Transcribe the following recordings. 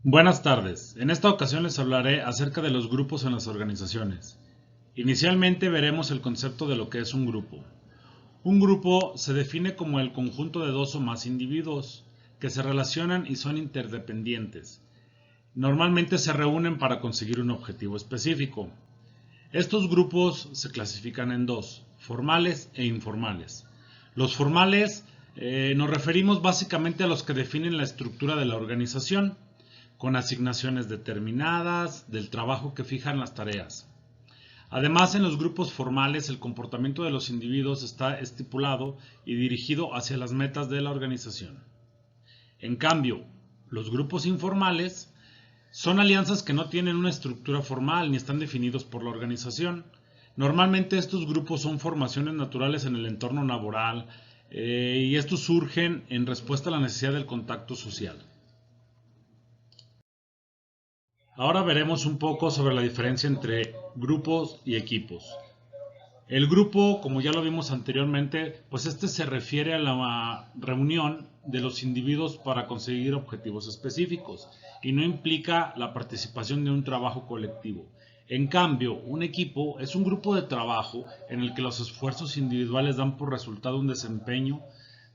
Buenas tardes. En esta ocasión les hablaré acerca de los grupos en las organizaciones. Inicialmente veremos el concepto de lo que es un grupo. Un grupo se define como el conjunto de dos o más individuos que se relacionan y son interdependientes. Normalmente se reúnen para conseguir un objetivo específico. Estos grupos se clasifican en dos, formales e informales. Los formales nos referimos básicamente a los que definen la estructura de la organización, con asignaciones determinadas del trabajo que fijan las tareas. Además, en los grupos formales el comportamiento de los individuos está estipulado y dirigido hacia las metas de la organización. En cambio, los grupos informales son alianzas que no tienen una estructura formal ni están definidos por la organización. Normalmente estos grupos son formaciones naturales en el entorno laboral y estos surgen en respuesta a la necesidad del contacto social. Ahora veremos un poco sobre la diferencia entre grupos y equipos. El grupo, como ya lo vimos anteriormente, pues este se refiere a la reunión de los individuos para conseguir objetivos específicos y no implica la participación de un trabajo colectivo. En cambio, un equipo es un grupo de trabajo en el que los esfuerzos individuales dan por resultado un desempeño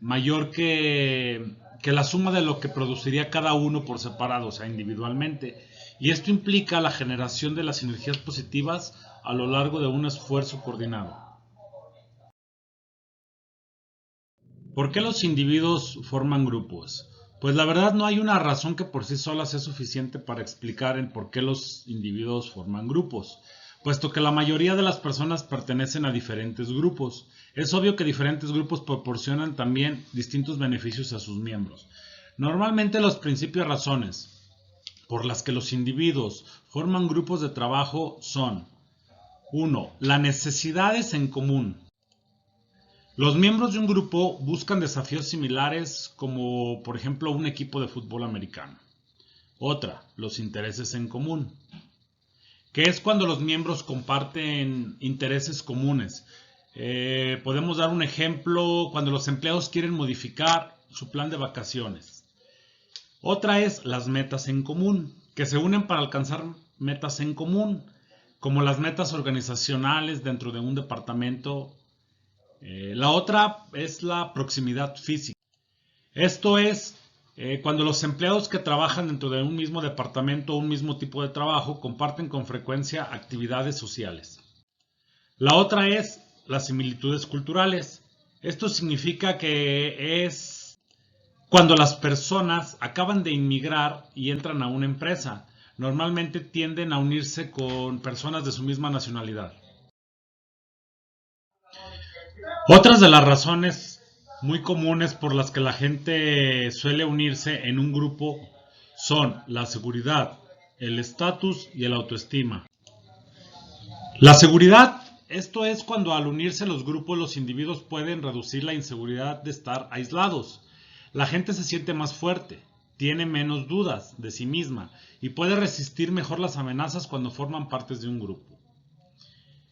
mayor que la suma de lo que produciría cada uno por separado, o sea, individualmente. Y esto implica la generación de las energías positivas a lo largo de un esfuerzo coordinado. ¿Por qué los individuos forman grupos? Pues la verdad no hay una razón que por sí sola sea suficiente para explicar el por qué los individuos forman grupos, puesto que la mayoría de las personas pertenecen a diferentes grupos. Es obvio que diferentes grupos proporcionan también distintos beneficios a sus miembros. Normalmente los principios razones por las que los individuos forman grupos de trabajo son: 1. Las necesidades en común. Los miembros de un grupo buscan desafíos similares como, por ejemplo, un equipo de fútbol americano. Otra, los intereses en común, que es cuando los miembros comparten intereses comunes. Podemos dar un ejemplo cuando los empleados quieren modificar su plan de vacaciones. Otra es las metas en común, que se unen para alcanzar metas en común, como las metas organizacionales dentro de un departamento. La otra es la proximidad física. Esto es cuando los empleados que trabajan dentro de un mismo departamento o un mismo tipo de trabajo comparten con frecuencia actividades sociales. La otra es las similitudes culturales. Esto significa que es cuando las personas acaban de inmigrar y entran a una empresa. Normalmente tienden a unirse con personas de su misma nacionalidad. Otras de las razones muy comunes por las que la gente suele unirse en un grupo son la seguridad, el estatus y el autoestima. La seguridad, esto es cuando al unirse los grupos los individuos pueden reducir la inseguridad de estar aislados. La gente se siente más fuerte, tiene menos dudas de sí misma y puede resistir mejor las amenazas cuando forman partes de un grupo.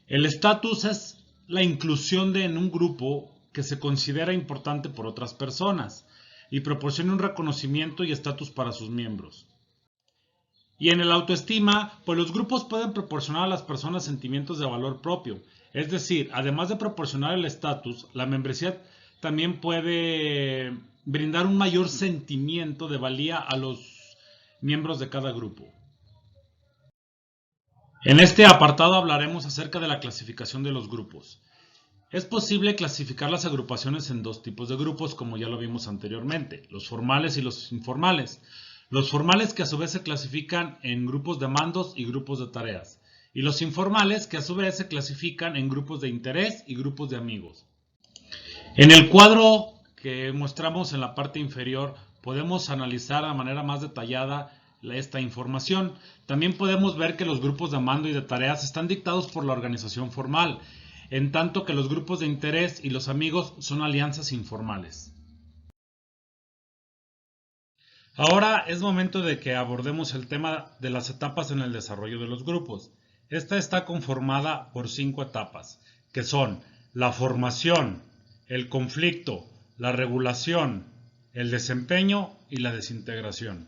El estatus es la inclusión en un grupo que se considera importante por otras personas y proporciona un reconocimiento y estatus para sus miembros. Y en el autoestima, pues los grupos pueden proporcionar a las personas sentimientos de valor propio. Es decir, además de proporcionar el estatus, la membresía también puede brindar un mayor sentimiento de valía a los miembros de cada grupo. En este apartado hablaremos acerca de la clasificación de los grupos. Es posible clasificar las agrupaciones en dos tipos de grupos, como ya lo vimos anteriormente, los formales y los informales. Los formales que a su vez se clasifican en grupos de mandos y grupos de tareas, y los informales que a su vez se clasifican en grupos de interés y grupos de amigos. En el cuadro que mostramos en la parte inferior podemos analizar de manera más detallada esta información. También podemos ver que los grupos de mando y de tareas están dictados por la organización formal, en tanto que los grupos de interés y los amigos son alianzas informales. Ahora es momento de que abordemos el tema de las etapas en el desarrollo de los grupos. Esta está conformada por 5 etapas, que son la formación, el conflicto, la regulación, el desempeño y la desintegración.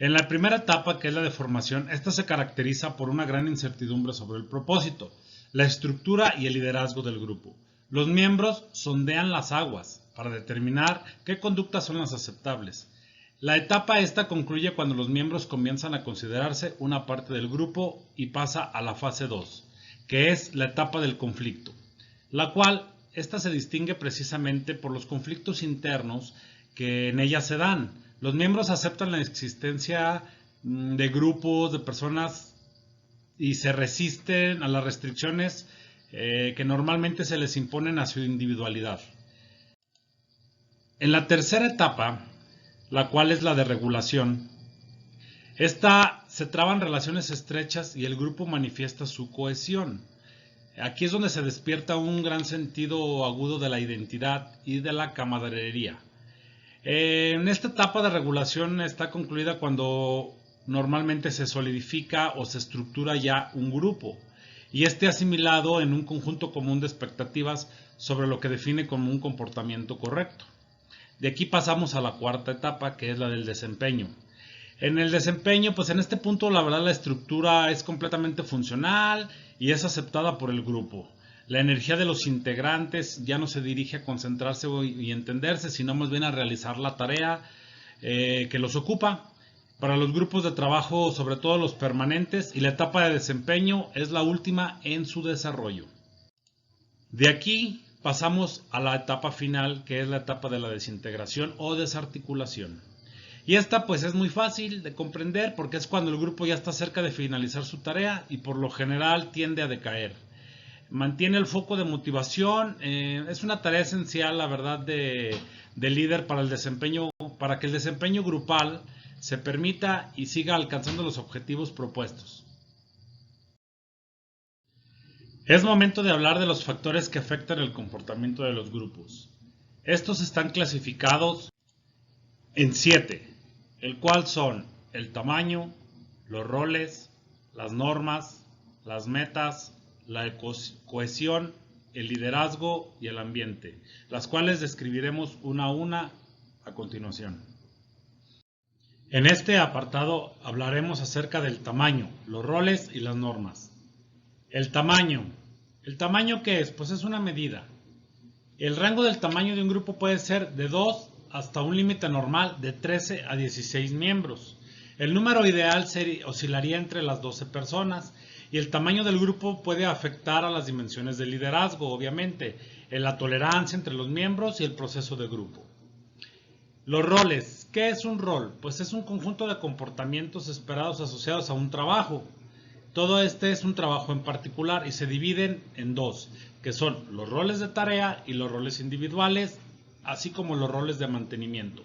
En la primera etapa, que es la de formación, esta se caracteriza por una gran incertidumbre sobre el propósito, la estructura y el liderazgo del grupo. Los miembros sondean las aguas para determinar qué conductas son las aceptables. La etapa esta concluye cuando los miembros comienzan a considerarse una parte del grupo y pasa a la fase 2, que es la etapa del conflicto, la cual esta se distingue precisamente por los conflictos internos que en ella se dan. Los miembros aceptan la existencia de grupos, de personas y se resisten a las restricciones que normalmente se les imponen a su individualidad. En la tercera etapa, la cual es la de regulación, esta se traban relaciones estrechas y el grupo manifiesta su cohesión. Aquí es donde se despierta un gran sentido agudo de la identidad y de la camaradería. En esta etapa de regulación está concluida cuando normalmente se solidifica o se estructura ya un grupo y esté asimilado en un conjunto común de expectativas sobre lo que define como un comportamiento correcto. De aquí pasamos a la cuarta etapa, que es la del desempeño. En el desempeño, pues en este punto la verdad la estructura es completamente funcional y es aceptada por el grupo. La energía de los integrantes ya no se dirige a concentrarse y entenderse, sino más bien a realizar la tarea que los ocupa. Para los grupos de trabajo, sobre todo los permanentes, y la etapa de desempeño es la última en su desarrollo. De aquí pasamos a la etapa final, que es la etapa de la desintegración o desarticulación. Y esta pues es muy fácil de comprender porque es cuando el grupo ya está cerca de finalizar su tarea y por lo general tiende a decaer. Mantiene el foco de motivación, es una tarea esencial, la verdad, de líder para el desempeño, para que el desempeño grupal se permita y siga alcanzando los objetivos propuestos. Es momento de hablar de los factores que afectan el comportamiento de los grupos. Estos están clasificados en 7, el cual son el tamaño, los roles, las normas, las metas, la cohesión, el liderazgo y el ambiente, las cuales describiremos una a una a continuación. En este apartado hablaremos acerca del tamaño, los roles y las normas. El tamaño. ¿El tamaño qué es? Pues es una medida. El rango del tamaño de un grupo puede ser de 2 hasta un límite normal de 13 a 16 miembros. El número ideal oscilaría entre las 12 personas y el tamaño del grupo puede afectar a las dimensiones del liderazgo, obviamente, en la tolerancia entre los miembros y el proceso de grupo. Los roles. ¿Qué es un rol? Pues es un conjunto de comportamientos esperados asociados a un trabajo. Todo este es un trabajo en particular y se dividen en dos, que son los roles de tarea y los roles individuales, así como los roles de mantenimiento.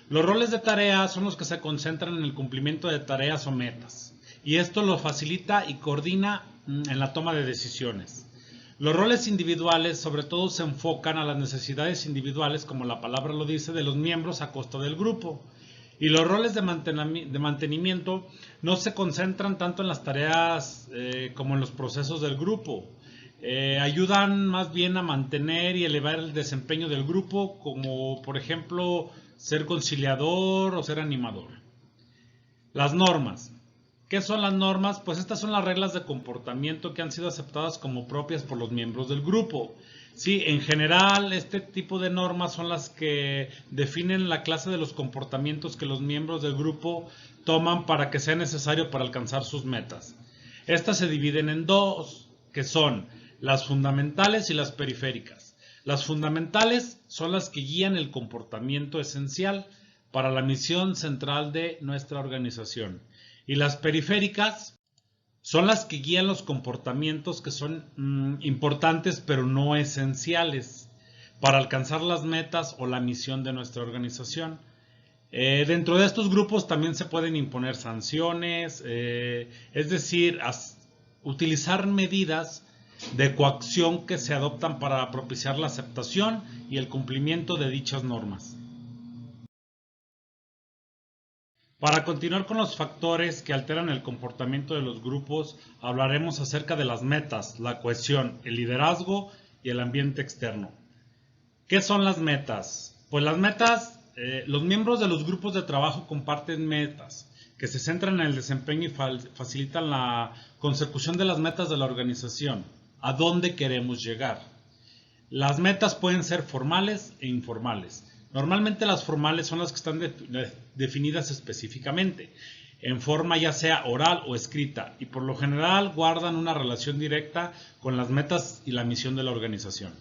Los roles de tarea son los que se concentran en el cumplimiento de tareas o metas, y esto lo facilita y coordina en la toma de decisiones. Los roles individuales sobre todo se enfocan a las necesidades individuales, como la palabra lo dice, de los miembros a costa del grupo. Y los roles de mantenimiento no se concentran tanto en las tareas como en los procesos del grupo. Ayudan más bien a mantener y elevar el desempeño del grupo, como por ejemplo ser conciliador o ser animador. Las normas. ¿Qué son las normas? Pues estas son las reglas de comportamiento que han sido aceptadas como propias por los miembros del grupo. Sí, en general este tipo de normas son las que definen la clase de los comportamientos que los miembros del grupo toman para que sea necesario para alcanzar sus metas. Estas se dividen en dos, que son las fundamentales y las periféricas. Las fundamentales son las que guían el comportamiento esencial para la misión central de nuestra organización. Y las periféricas son las que guían los comportamientos que son importantes pero no esenciales para alcanzar las metas o la misión de nuestra organización. Dentro de estos grupos también se pueden imponer sanciones, es decir, utilizar medidas de coacción que se adoptan para propiciar la aceptación y el cumplimiento de dichas normas. Para continuar con los factores que alteran el comportamiento de los grupos, hablaremos acerca de las metas, la cohesión, el liderazgo y el ambiente externo. ¿Qué son las metas? Pues las metas, los miembros de los grupos de trabajo comparten metas que se centran en el desempeño y facilitan la consecución de las metas de la organización. ¿A dónde queremos llegar? Las metas pueden ser formales e informales. Normalmente las formales son las que están definidas específicamente, en forma ya sea oral o escrita, y por lo general guardan una relación directa con las metas y la misión de la organización.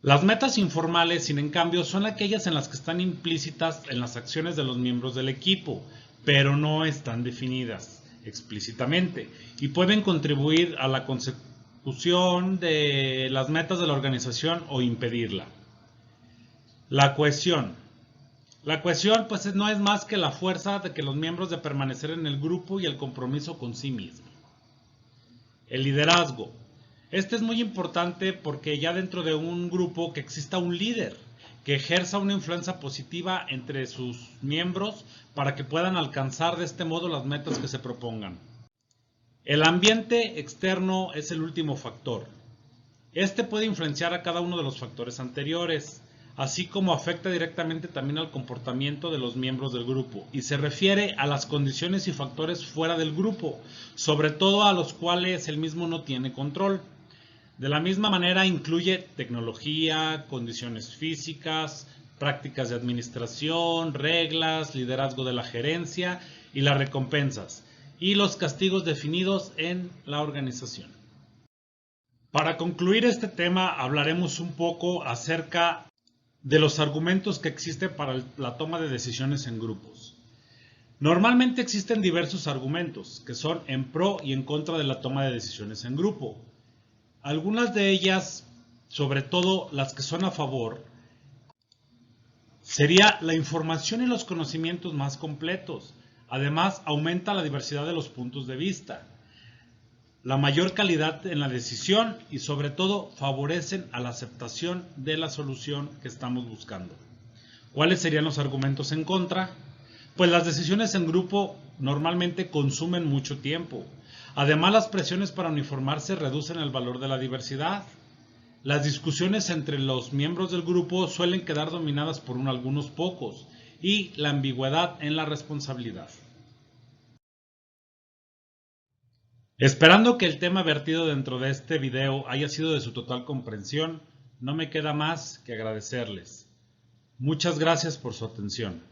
Las metas informales, sin en cambio, son aquellas en las que están implícitas en las acciones de los miembros del equipo, pero no están definidas explícitamente y pueden contribuir a la consecución de las metas de la organización o impedirla. La cohesión. La cohesión pues no es más que la fuerza de que los miembros de permanecer en el grupo y el compromiso con sí mismo. El liderazgo. Este es muy importante porque ya dentro de un grupo que exista un líder que ejerza una influencia positiva entre sus miembros para que puedan alcanzar de este modo las metas que se propongan. El ambiente externo es el último factor. Este puede influenciar a cada uno de los factores anteriores, así como afecta directamente también al comportamiento de los miembros del grupo y se refiere a las condiciones y factores fuera del grupo, sobre todo a los cuales el mismo no tiene control. De la misma manera incluye tecnología, condiciones físicas, prácticas de administración, reglas, liderazgo de la gerencia y las recompensas y los castigos definidos en la organización. Para concluir este tema hablaremos un poco acerca de los argumentos que existen para la toma de decisiones en grupos. Normalmente existen diversos argumentos que son en pro y en contra de la toma de decisiones en grupo. Algunas de ellas, sobre todo las que son a favor, sería la información y los conocimientos más completos. Además, aumenta la diversidad de los puntos de vista, la mayor calidad en la decisión y sobre todo favorecen a la aceptación de la solución que estamos buscando. ¿Cuáles serían los argumentos en contra? Pues las decisiones en grupo normalmente consumen mucho tiempo. Además, las presiones para uniformarse reducen el valor de la diversidad. Las discusiones entre los miembros del grupo suelen quedar dominadas por algunos pocos y la ambigüedad en la responsabilidad. Esperando que el tema vertido dentro de este video haya sido de su total comprensión, no me queda más que agradecerles. Muchas gracias por su atención.